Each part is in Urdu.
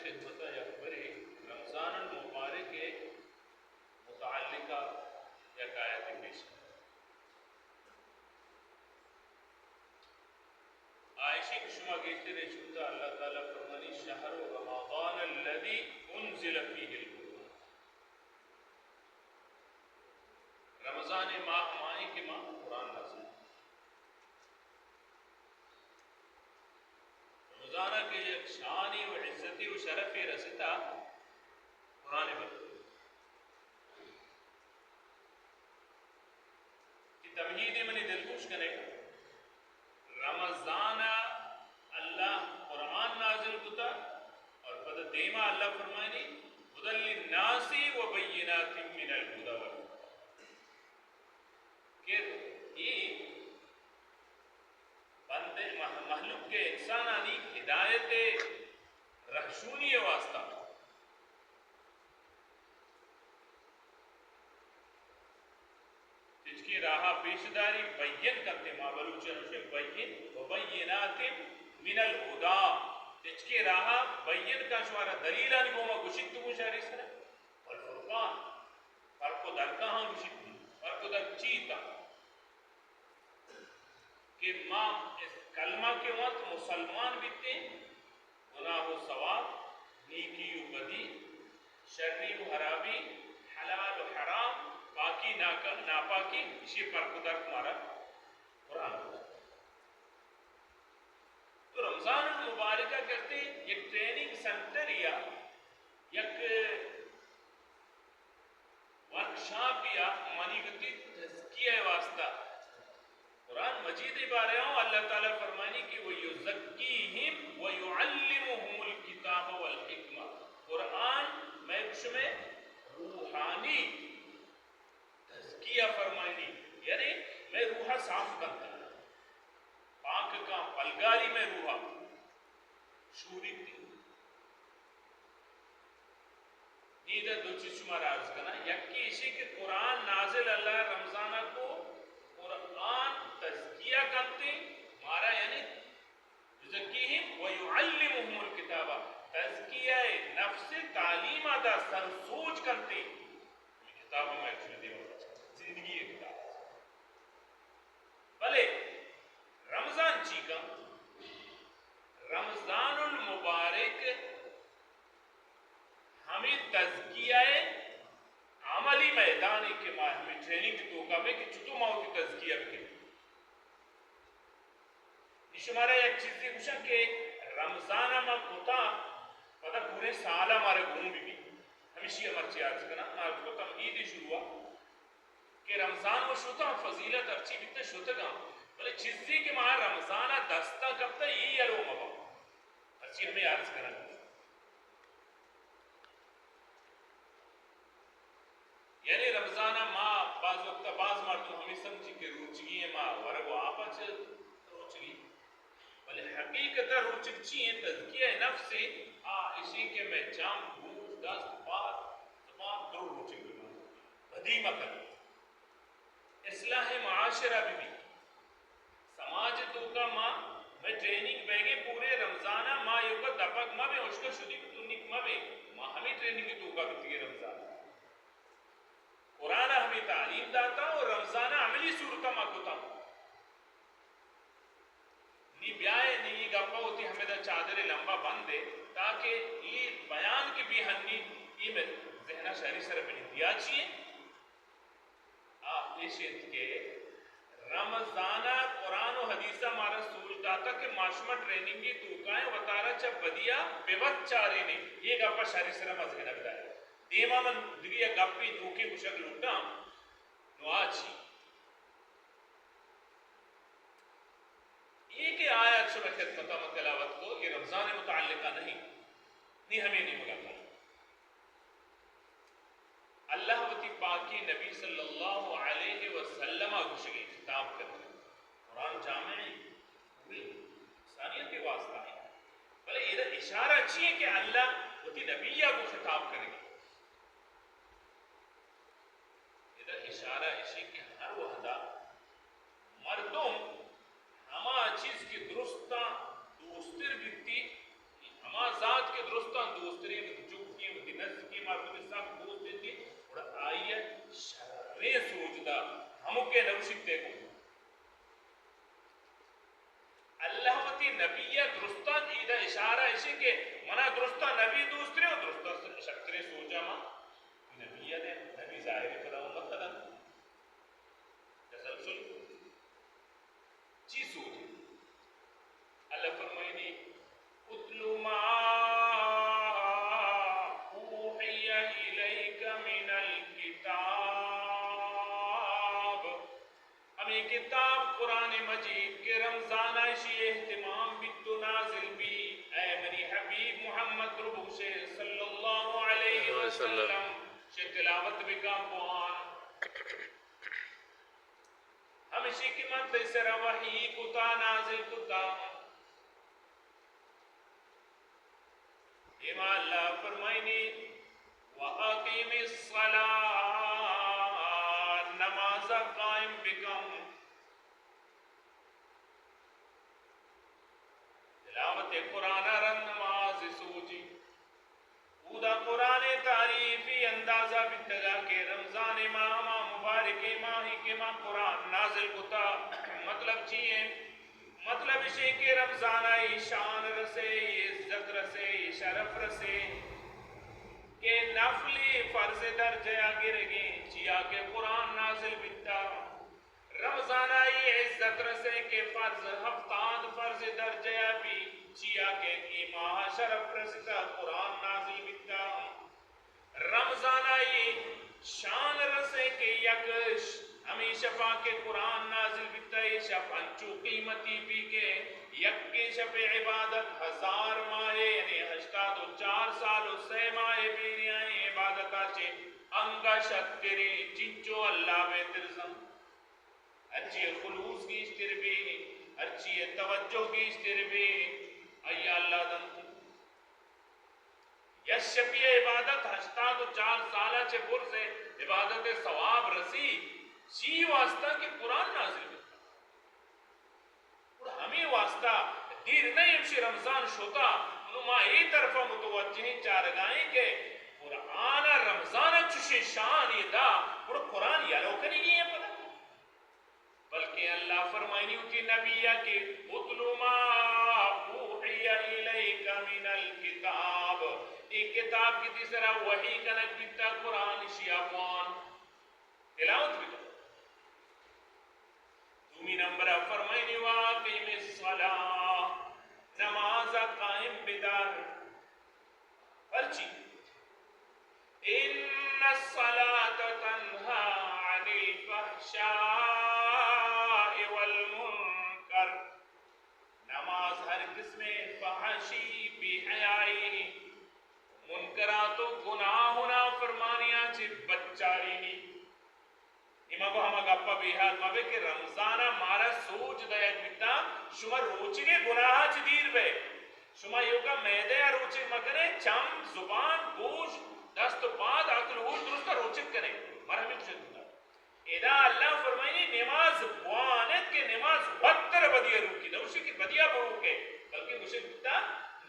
خدمت یکبری رمضان المبارک متعلقہ یک آیت پیش عائشہ کی شما گیتے رہے چھوٹا اللہ تعالیٰ فرمانی شہر رمضان الذی انزل فیہ القرآن، رمضان ماہ ماہی کے ماہ قرآن نازل، رمضان کے ایک شانی و عزتی و شرفی رستا قرآن مجید کی تمہید منی دلگوش کرے رمضان اللہ قرآن نازل کتا اور پتہ دیما اللہ فرمائنی ہدی للناس و بینات من الہدی والفرقان، کہ یہ بندے محلوق کے انسانانی ہدایت رہشونی واسطہ جس کی راہ پیشداری بین کرتے ماں بلوچن سے بین و بینات من الہدی، جس کی راہ بین کا شوارہ دلیلہ نگو ما گشت تو مشاری سر والفرقان، فرق و در کہاں گشت فرق و در چیتا کہ ماں اس کلمہ کے وقت مسلمان بیتے گناہ و ثواب، نیکی و بدی، شرری و حرابی، حلال و حرام، پاکی ناپاکی، اسی فرق و درک ہمارا قرآن ہوتا ہے۔ تو رمضان المبارکہ کہتے ہیں ایک ٹریننگ سنٹر یا یک ورکشاپ یا منی کہتی تزکیہ واسطہ قرآن مجید بارے ہوں اللہ تعالیٰ فرمانی کہ وَيُزَكِّيهِمْ وَيُعَلِّمُهُمُ الْكِتَابَ وَالْحِكْمَةَ، قرآن میں اس میں روحانی تزکیہ فرمانی، یعنی میں روحہ صاف کرتا ہے، پاک کا پلگاری میں روحہ شوری تھی نیدہ دو چیز شمار عرض کرنا، یکی اسی کہ قرآن نازل اللہ رمضانہ کو قرآن تزکیہ کرتے مارا، یعنی یزکیہم ویعلمہم الکتابہ، تزکیہ نفس تعلیم آدھا سرسوچ کرتے کتاب میں ایکچولی دیو زندگی ہے کتاب بلے رمضان چیکا رمضان المبارک ہمیں تزکیہ عملی میدانی کے ماہ ہمیں ٹریننگ کی توقع میں کہ چھتو ماہو کی تزکیہ بکے شمارا ایک چیز دی کچھا کہ رمضانہ میں کتا پتہ پورے سالہ ہمارے گھوم بھی ہمیشی ہمارچی عرض کرنا ہمارے کتا عیدی شروع ہوا کہ رمضان و شتا فضیلت ارچی بیتے شتا گا بلے چیز دی کہ ماہ رمضانہ دستا کبتا یہ یلو مبا ارچی ہمیں عرض کرنا یعنی رمضانہ ماہ بعض وقت بعض مردوں ہمیں سمجھی کہ روچگی ہے ماہ ورگو آپا چل روچگی بلے حقیقت روچگ چیئے تذکیہ نفس سے اسی کے میں جام بھوش دست بات زبان دو روچگ بنا بدی مکن اصلاح معاشرہ بھی سماج تو کا ماں میں ٹریننگ بیگے پورے رمضانہ ماں یو کا دپک ماں میں اشکا شدی بتنک ماں میں ماں ہمیں ٹریننگ کی تو کا بتگی رمضانہ قرآن ہمیں تعلیم داتا اور رمضانہ عملی صورتہ ماں کتا نی بیائے نی گپا ہوتی ہمیں دا چادر لمبا بند دے تاکہ یہ بیان کی بھی ہنی یہ میں ذہنہ شہری سر بنی دیا چیئے اشت کے رمضانہ قرآن و حدیثہ ہمارا سوچ داتا کہ معاشمہ ٹریننگ کی توقعیں وطارہ چب بدیا بے وقت چارے نے یہ گپا شہری سر میں ذہنہ بدایا دیما من دگیا گپی دوکے کشک لوٹا نو آچی ایک آیت شبہ خدمتہ مطلعوت کو یہ رمضان متعلقہ نہیں ہمیں نہیں ملاقہ اللہ وطی پاکی نبی صلی اللہ علیہ وسلم گوشگی خطاب کرتے قرآن جامعی پوری انسانیت کے واسطہ ہے بلے ادھر اشارہ چیئے کہ اللہ وطی نبیہ کو خطاب کرے گی ادھر اشارہ اسی کہ ہر وحدہ مردم ہما چیز کی درستہ دوستر بیتی ہما ذات کے درستہ دوستر کے نوشتے کو اللہ وتی نبیہ درستہ ایدہ اشارہ اسی کہ منا درستہ نبی دوسرے و درستہ شکترے سوچا ماں نبیہ دے نبی ظاہر خدا امت خدا تسلسل چی سوچ اللہ فرمائنی اتلو ما اوحی الیک من الکتاب ہمیں کتاب قرآن مجید کے رمضان عشی اہتمام بھی نازل بھی اے منی حبیب محمد ربو سے صلی اللہ علیہ وسلم سے تلاوت بکا بوان ہمیشہ کی مت سر وحی کتا نازل کتا اما اللہ فرمائنی وَأَقِمِ الصَّلَاةَ نماز قائم بکم تلاوت قرآن رن نماز سوچی اودا قرآن تعریفی اندازہ بتگا کہ رمضان ماہ مبارک ماہی کے ماہ قرآن نازل کتا مطلب چیئے مطلب اسے کہ رمضان آئی شان رسے عزت رسے شرف رسے کہ نفلی فرض درجہ گر گئے چیا کہ قرآن نازل بتا رمضان آئی عزت رسے کہ فرض ہفتاد فرض درجہ بھی چیا کہ ماہ شرف رستا قرآن نازل بتا رمضان آئی شان رسے کہ یک ہمیشہ پاک قرآن نازل بتا یہ شب انچو قیمتی بھی کہ یک کے شب عبادت 1000 ماہ یعنی 84 سال و 3 ماہ بیری آئیں عبادتہ چھے انگا شتری چنچو اللہ بے ترزم اچھی خلوص کی اشتر بھی اچھی توجہ کی اشتر بھی ایا اللہ دن یس شبی عبادت 84 سالہ چھے برز عبادت ثواب رسی سی واسطہ کہ قرآن نازل ہوتا اور ہمیں واسطہ دیر نہیں ہمشی رمضان شوتا نما ای طرفہ متوجہ چارگائیں کہ قرآن رمضان چوشے شان یہ دا اور قرآن یالو کریں گی یہ پتہ بلکہ اللہ فرمائنی ہوتی نبیہ کہ اتلو ما اوحی الیک من الکتاب ایک کتاب کی تیسرا وحی کنک بیتا قرآن شیعفان تلاوت بیتا دومی نمبر فرمائنی واقیم الصلاة نماز قائم بدار پرچی ان الصلاة تنہا عن الفحشاء والمنکر نماز ہر قسم فحشی بی حیائی منکرات و گناہنا فرمانیاں چھ بچاری نہیں اما کو ہما گپا بیحال مابے کہ رمضانہ مارا سوچ دیا بیتا شما روچگے گناہ چھ دیر بے شما یوگا میدے روچگ مکنے چم زبان گوش دست پاد عقل ہوش درستہ روچگ کنے مارا ہمیں کچھ دیتا ادا اللہ فرمائنی نماز بوانت کے نماز وقت بدیا روکی نوشی کی بدیا بہو کے بلکہ مجھے دیتا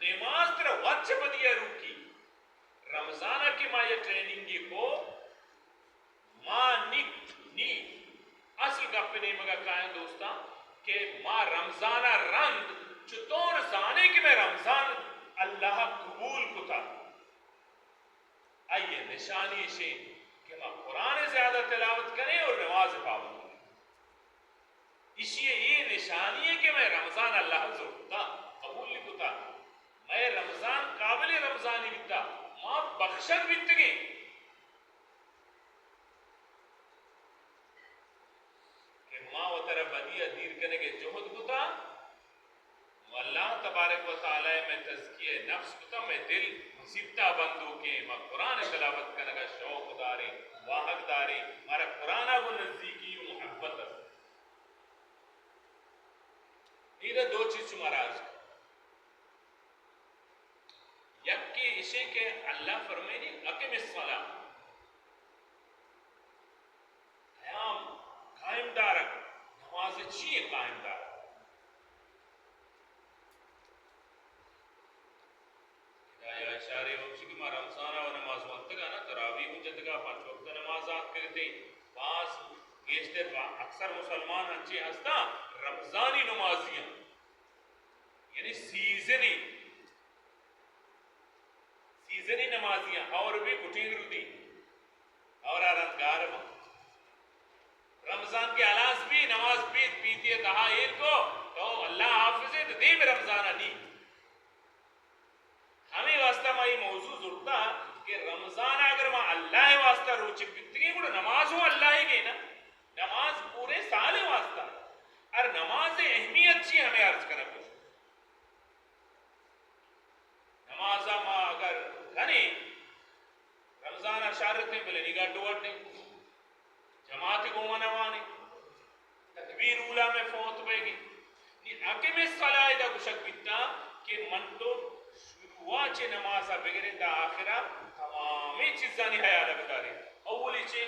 نماز تر وقت بدیا روکی رمضانہ کی ماں یہ ٹریننگی کو ماں نی اصل گپ نہیں مگا کہاں دوستا کہ ماں رمضانہ رند چطور زانے کہ میں رمضان اللہ قبول کتا آئیے نشانی سے کہ ماں قرآن زیادہ تلاوت کریں اور نماز پابند کریں اس لیے یہ نشانی ہے کہ میں رمضان اللہ ضرورتا قبول نہیں کتا میں رمضان قابل رمضانی بیتا ماں بخشن بیت گئے کہ ماں و طرح بدیہ دیر کرنے کے جہد کتا اللہ تبارک و تعالی میں تزکیہ نفس کتا میں دل سبتہ بندو کے ماں قرآن تلاوت کرنے کا شوق داری واحق داری مارا قرآنہ کو نزدیکی و محبت یہ دو چیز شمارا آج یک کی اسے کہ اللہ فرمائنی اقم الصلاة قیام قائم دارک نماز چیئے قائم دارک ہدایہ اشارے وقت کہ ماں رمضانہ و نماز وقت کا نا تراوی ہو جد کا 5 وقت نمازات کرتے پاس بیشتر اکثر مسلمان ہنچے ہستا رمضانی نمازیاں یعنی سیزنی نمازیاں اور بھی کٹھیں رودی اور رنگار رمضان کے علاس بھی نماز پیتی ہے کہا ایک کو تو اللہ حافظ ہے تو دے میں رمضانہ نہیں ہمیں واسطہ مائی موضوع ضرورتا کہ رمضان اگر ماں اللہ واسطہ روچک بکتی گوڑا نماز ہو اللہ ہی گئی نا نماز پورے سال واسطہ اور نماز اہمیت چی ہمیں عرض کرنا پڑتا نمازہ ماں اگر گھنے رمضان اشارت ہیں بلے نگاہ ڈوٹ نہیں جماعت کو منوانے تکبیر اولا میں فوت بے گی نہیں حکم صلاح دا کشک بیتا کہ من تو شروعا چھے نمازہ بگرے دا آخرہ تمامی چیزانی حیالہ بتا رہے اولی چھے